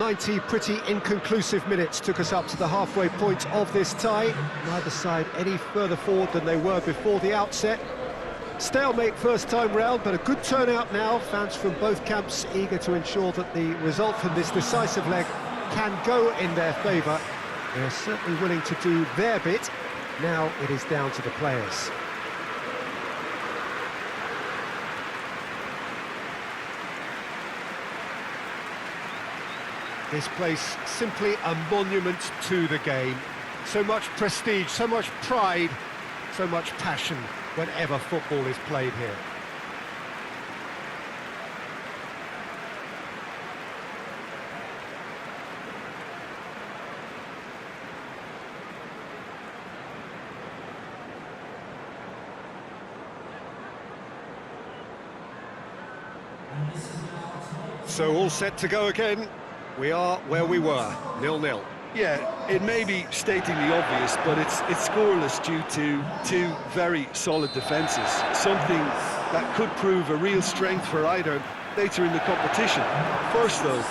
90 pretty inconclusive minutes took us up to the halfway point of this tie. Neither side any further forward than they were before the outset. Stalemate first time round, but a good turnout now. Fans from both camps eager to ensure that the result from this decisive leg can go in their favour. They're certainly willing to do their bit. Now it is down to the players. This place simply a monument to the game. So much prestige, so much pride, so much passion whenever football is played here. So all set to go again. We are where we were, 0-0. Yeah, it may be stating the obvious, but it's scoreless due to two very solid defences. Something that could prove a real strength for either later in the competition. First, though,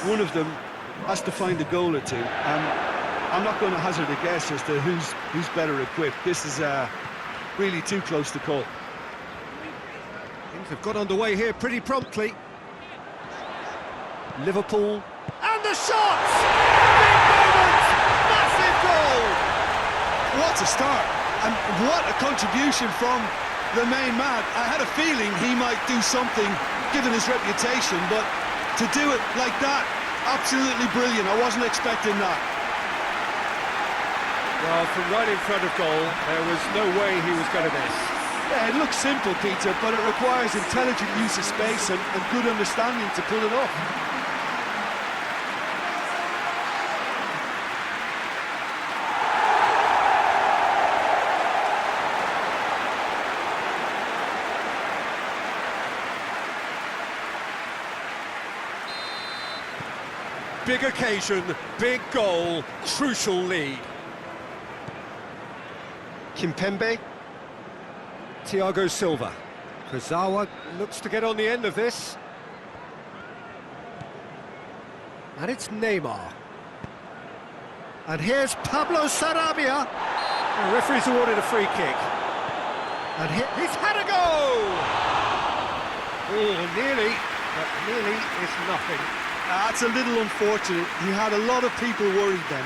one of them has to find a goal or two, and I'm not going to hazard a guess as to who's better equipped. This is really too close to call. Things have got underway here pretty promptly. Liverpool, and the shot! Big moment! Massive goal! What a start, and what a contribution from the main man. I had a feeling he might do something, given his reputation, but to do it like that, absolutely brilliant. I wasn't expecting that. Well, from right in front of goal, there was no way he was going to miss. Yeah, it looks simple, Peter, but it requires intelligent use of space and good understanding to pull it off. Big occasion, big goal, crucial lead. Kimpembe, Thiago Silva. Kurzawa looks to get on the end of this. And it's Neymar. And here's Pablo Sarabia. The referee's awarded a free kick. And he's had a go! Oh, nearly, but nearly is nothing. That's a little unfortunate. He had a lot of people worried then.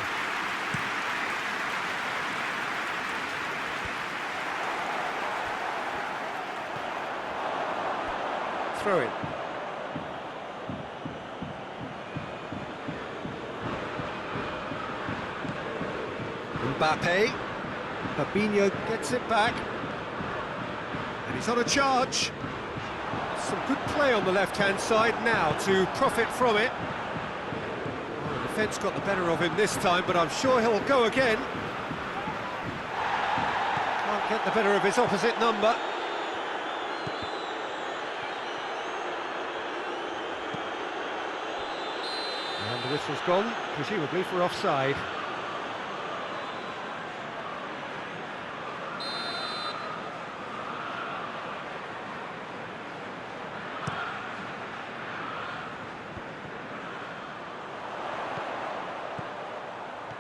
Throw in. Mbappe. Fabinho gets it back. And he's on a charge. Some good play on the left-hand side now to profit from it. Well, the defence got the better of him this time, but I'm sure he'll go again. Can't get the better of his opposite number. And the whistle's gone, presumably for offside.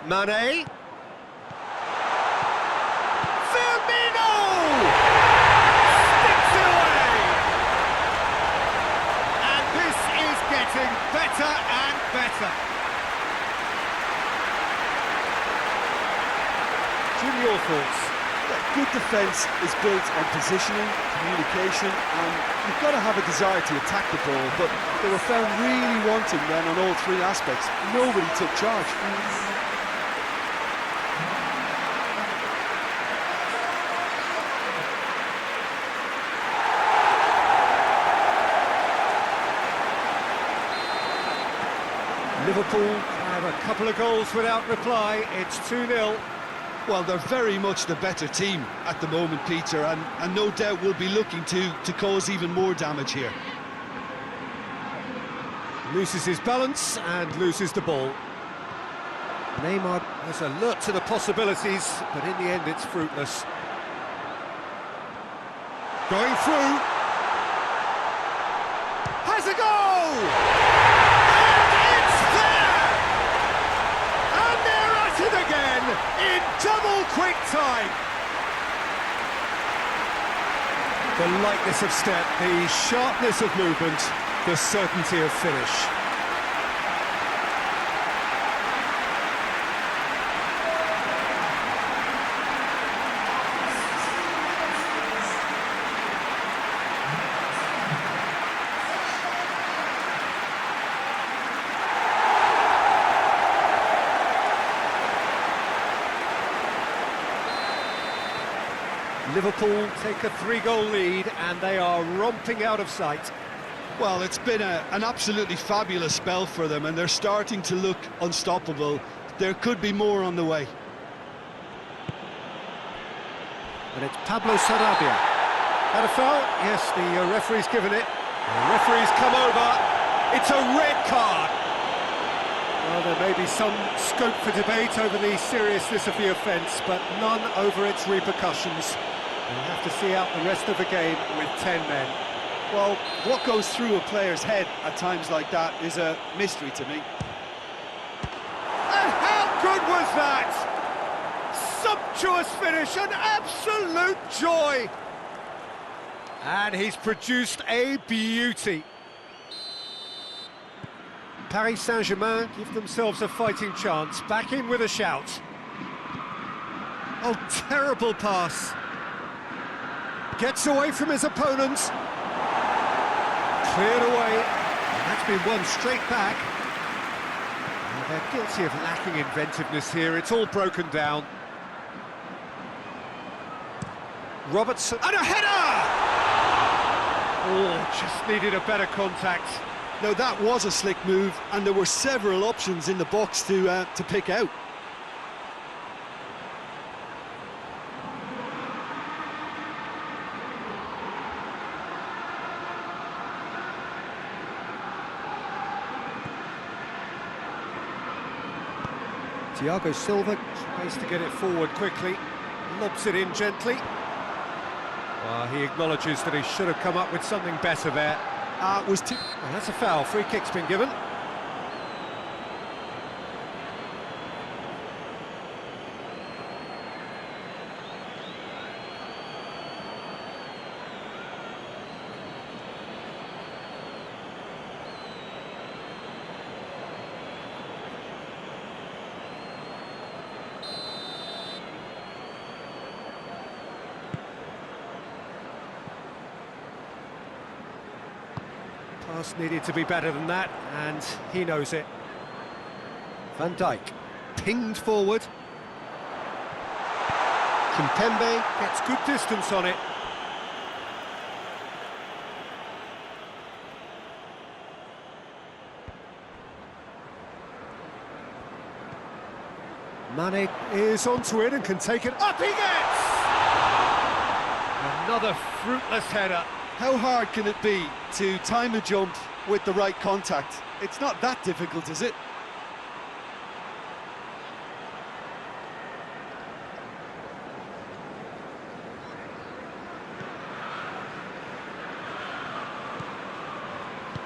Mane. Firmino! Sticks it away! And this is getting better and better. Jim, your thoughts? Good defence is built on positioning, communication, and you've got to have a desire to attack the ball, but they were found really wanting then on all three aspects. Nobody took charge. Liverpool have a couple of goals without reply. It's 2-0. Well, they're very much the better team at the moment, Peter, and no doubt will be looking to cause even more damage here. Loses his balance and loses the ball. Neymar was alert to the possibilities, but in the end it's fruitless. Going through. Has a goal! And it's there! quick time! The lightness of step, the sharpness of movement, the certainty of finish. Liverpool take a 3-goal lead and they are romping out of sight. Well, it's been an absolutely fabulous spell for them, and they're starting to look unstoppable. There could be more on the way. And it's Pablo Sarabia. Had a foul? Yes, the referee's given it. The referee's come over. It's a red card. Well, there may be some scope for debate over the seriousness of the offence, but none over its repercussions. We'll have to see out the rest of the game with 10 men. Well, what goes through a player's head at times like that is a mystery to me. And how good was that? Sumptuous finish, an absolute joy! And he's produced a beauty. Paris Saint-Germain give themselves a fighting chance, back in with a shout. Oh, terrible pass. Gets away from his opponents. Cleared away. And that's been won straight back. And they're guilty of lacking inventiveness here. It's all broken down. Robertson. And a header! Oh, just needed a better contact. Now, that was a slick move, and there were several options in the box to pick out. Thiago Silva tries to get it forward quickly, lobs it in gently. Well, he acknowledges that he should have come up with something better there. Well, that's a foul. Free kick's been given. Pass needed to be better than that, and he knows it. Van Dijk, pinged forward. Kimpembe gets good distance on it. Mane is onto it and can take it up. He gets! Another fruitless header. How hard can it be to time a jump with the right contact? It's not that difficult, is it?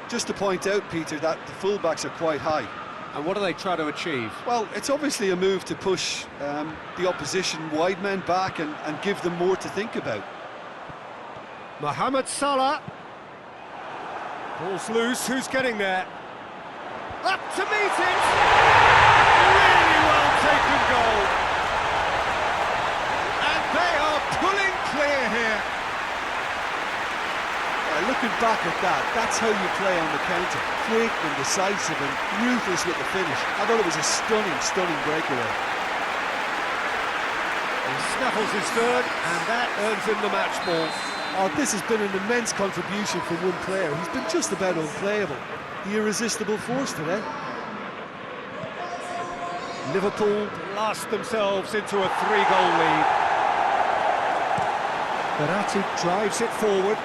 Just to point out, Peter, that the fullbacks are quite high. And what do they try to achieve? Well, it's obviously a move to push the opposition wide men back and give them more to think about. Mohamed Salah. Ball's loose, who's getting there? Up to meet it! Really well taken goal. And they are pulling clear here. Looking back at that, that's how you play on the counter. Quick and decisive and ruthless with the finish. I thought it was a stunning, stunning breakaway. He snaffles his third, and that earns him the match ball. Oh, this has been an immense contribution from one player. He's been just about unplayable. The irresistible force today. Liverpool blast themselves into a 3-goal lead. Verratti drives it forward.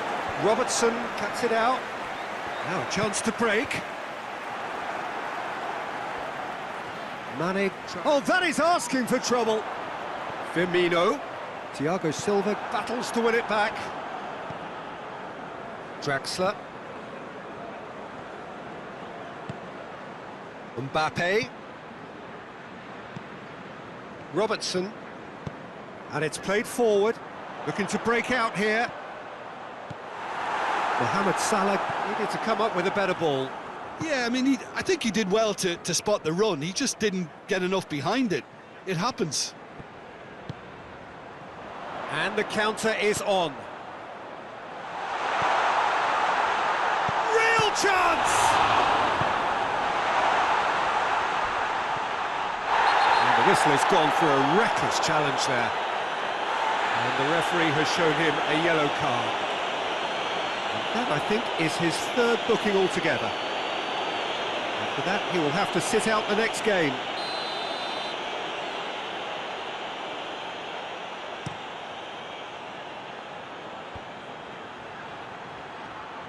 Robertson cuts it out. Now a chance to break. Mane. Oh, that is asking for trouble. Firmino. Thiago Silva battles to win it back. Draxler. Mbappe. Robertson. And it's played forward, looking to break out here. Mohamed Salah needed to come up with a better ball. Yeah, I mean, I think he did well to spot the run. He just didn't get enough behind it. It happens. And the counter is on. Real chance! And the whistle has gone for a reckless challenge there. And the referee has shown him a yellow card. And that, I think, is his third booking altogether. After that, he will have to sit out the next game.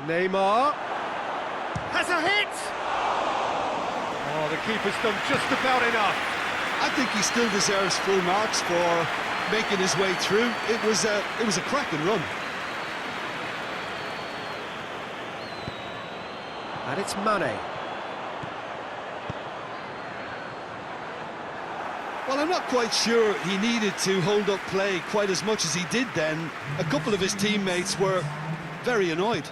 Neymar has a hit! Oh, the keeper's done just about enough. I think he still deserves full marks for making his way through. It was a cracking run. And it's Mane. Well, I'm not quite sure he needed to hold up play quite as much as he did then. A couple of his teammates were very annoyed.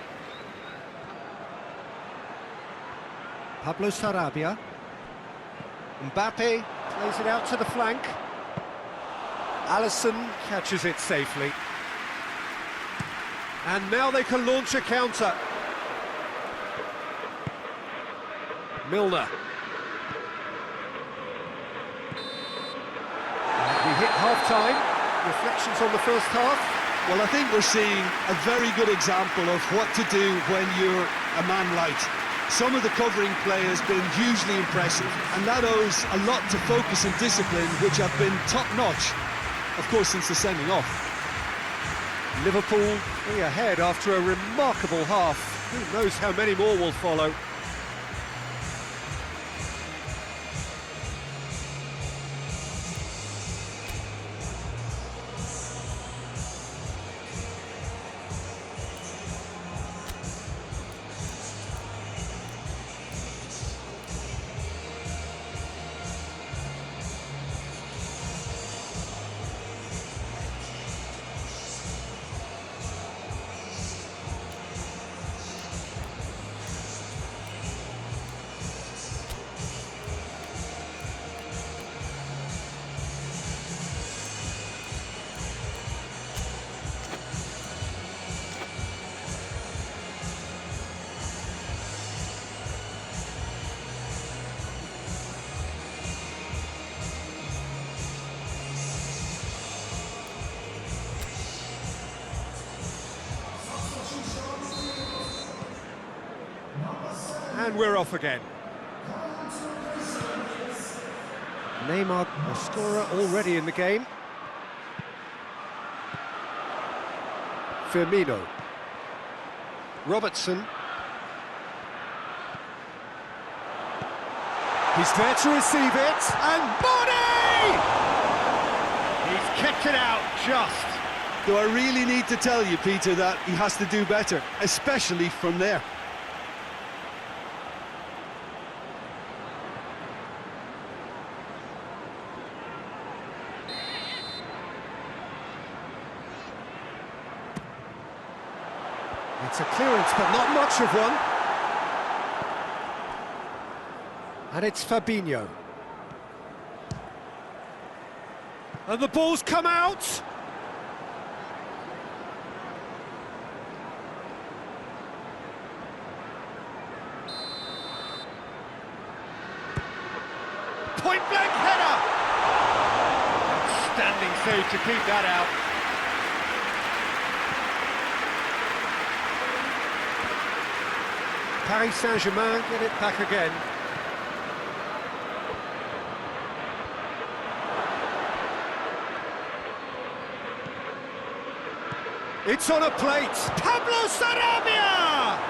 Pablo Sarabia. Mbappe plays it out to the flank. Alisson catches it safely. And now they can launch a counter. Milner. And we hit half-time. Reflections on the first half. Well, I think we're seeing a very good example of what to do when you're a man light. Some of the covering play has been hugely impressive, and that owes a lot to focus and discipline, which have been top-notch, of course, since the sending off. Liverpool 3 ahead after a remarkable half. Who knows how many more will follow. And we're off again. Neymar, a scorer already in the game. Firmino. Robertson. He's there to receive it, and Body! He's kicked it out just. Do I really need to tell you, Peter, that he has to do better, especially from there? It's a clearance, but not much of one. And it's Fabinho. And the ball's come out! Point-blank header! Outstanding save to keep that out. Paris Saint-Germain get it back again. It's on a plate. Pablo Sarabia!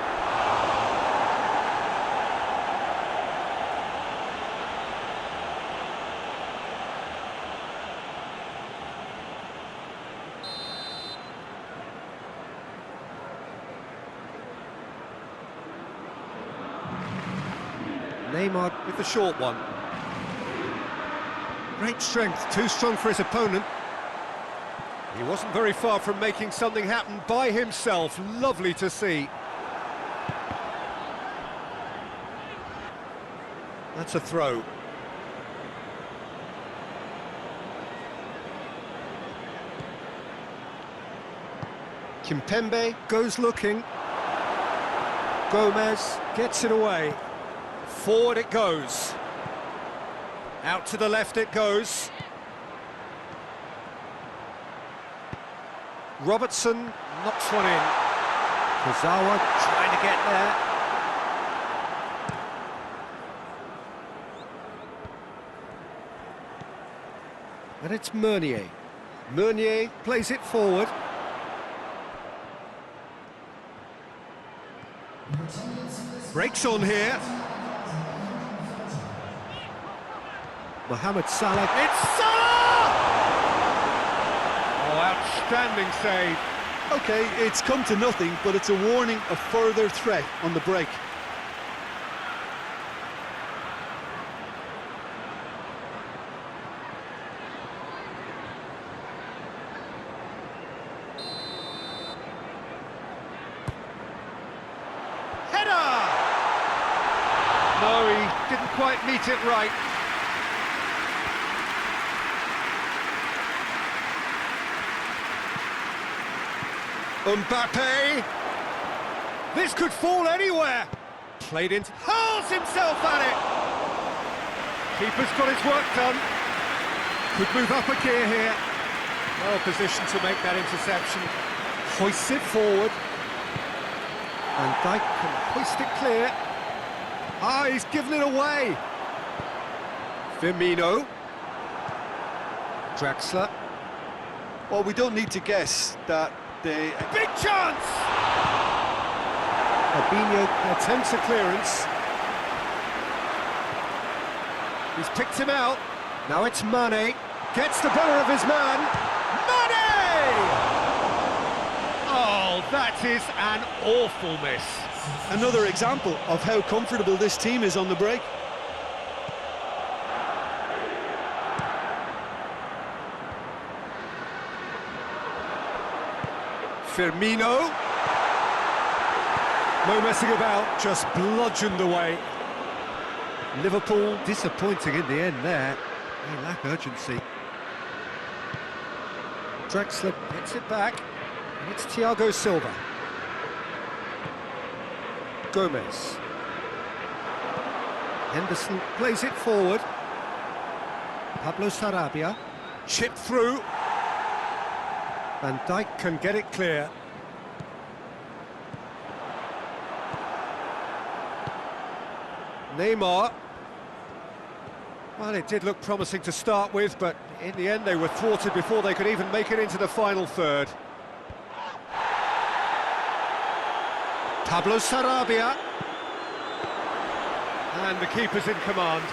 Neymar with the short one. Great strength, too strong for his opponent. He wasn't very far from making something happen by himself. Lovely to see. That's a throw. Kimpembe goes looking. Gomez gets it away. Forward it goes. Out to the left it goes. Robertson knocks one in. Kozawa trying to get there. And it's Meunier. Meunier plays it forward. Breaks on here. Mohamed Salah. It's Salah! Oh, outstanding save. OK, it's come to nothing, but it's a warning of further threat on the break. Header! No, he didn't quite meet it right. Mbappe! This could fall anywhere! Played in, hurls himself at it! Keeper's got his work done. Could move up a gear here. Well positioned to make that interception. Hoists it forward. And Dijk can hoist it clear. Ah, he's given it away. Firmino. Draxler. Well, we don't need to guess that they... Big chance! Fabinho attempts a clearance. He's picked him out. Now it's Mane. Gets the better of his man. Mane! Oh, that is an awful miss. Another example of how comfortable this team is on the break. Firmino. No messing about, just bludgeoned away. Liverpool disappointing in the end there. They lack urgency. Draxler gets it back, and it's Thiago Silva. Gomez. Henderson plays it forward. Pablo Sarabia. Chip through. Van Dijk can get it clear. Neymar. Well, it did look promising to start with, but in the end they were thwarted before they could even make it into the final third. Pablo Sarabia. And the keeper's in command.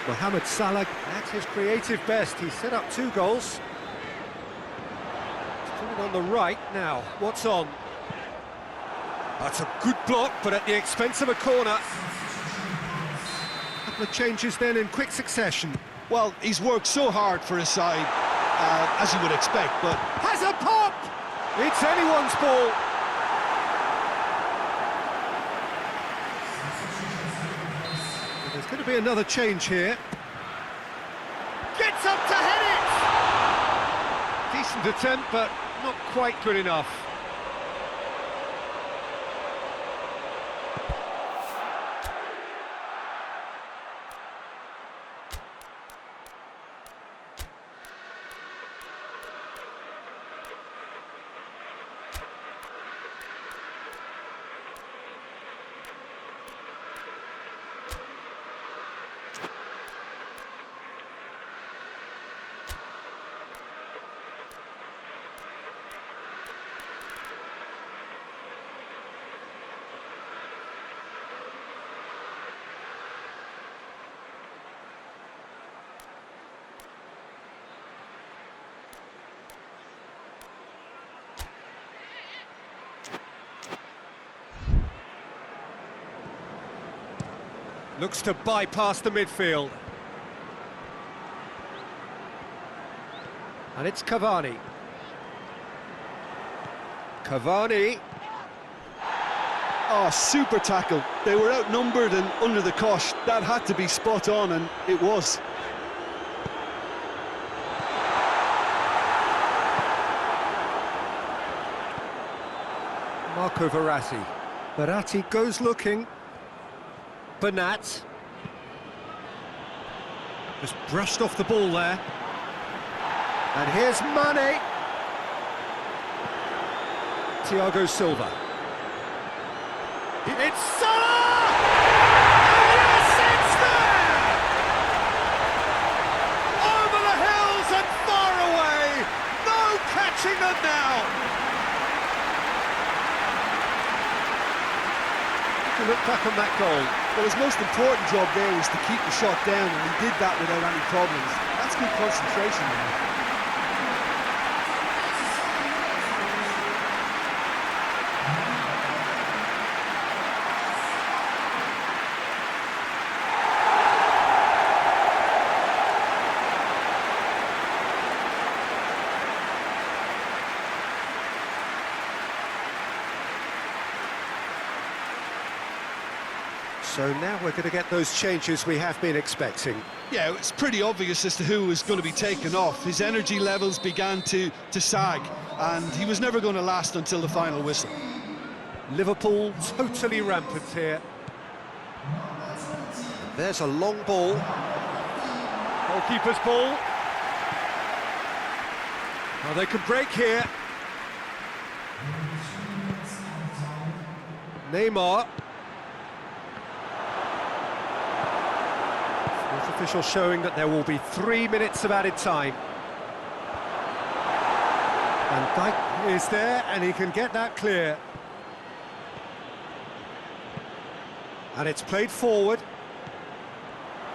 Mohamed Salah at his creative best. He set up 2 goals. He's putting on the right now. What's on? That's a good block, but at the expense of a corner. A couple of changes then in quick succession. Well, he's worked so hard for his side, as you would expect, but... Has a pop! It's anyone's ball. There's going to be another change here. Gets up to head it! Decent attempt, but not quite good enough. Looks to bypass the midfield. And it's Cavani. Cavani. Oh, super tackle. They were outnumbered and under the cosh. That had to be spot on, and it was. Marco Verratti. Verratti goes looking. Bernat. Just brushed off the ball there. And here's Mane. Thiago Silva. It's Salah! And yes, it's there! Over the hills and far away. No catching them now. Look back on that goal. Well, his most important job there was to keep the shot down, and he did that without any problems. That's good concentration, man. So now we're going to get those changes we have been expecting. Yeah, it's pretty obvious as to who was going to be taken off. His energy levels began to sag, and he was never going to last until the final whistle. Liverpool totally rampant here. There's a long ball. Goalkeeper's ball. Oh, they can break here. Neymar. Official showing that there will be 3 minutes of added time. And Dijk is there, and he can get that clear. And it's played forward.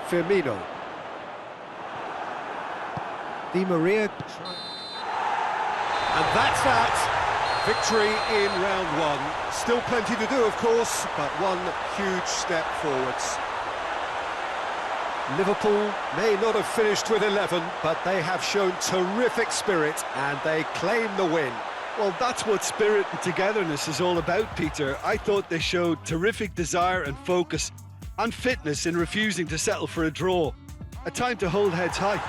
Firmino. Di Maria. And that's that. Victory in round one. Still plenty to do, of course, but one huge step forwards. Liverpool may not have finished with 11, but they have shown terrific spirit and they claim the win. Well, that's what spirit and togetherness is all about, Peter. I thought they showed terrific desire and focus and fitness in refusing to settle for a draw. A time to hold heads high.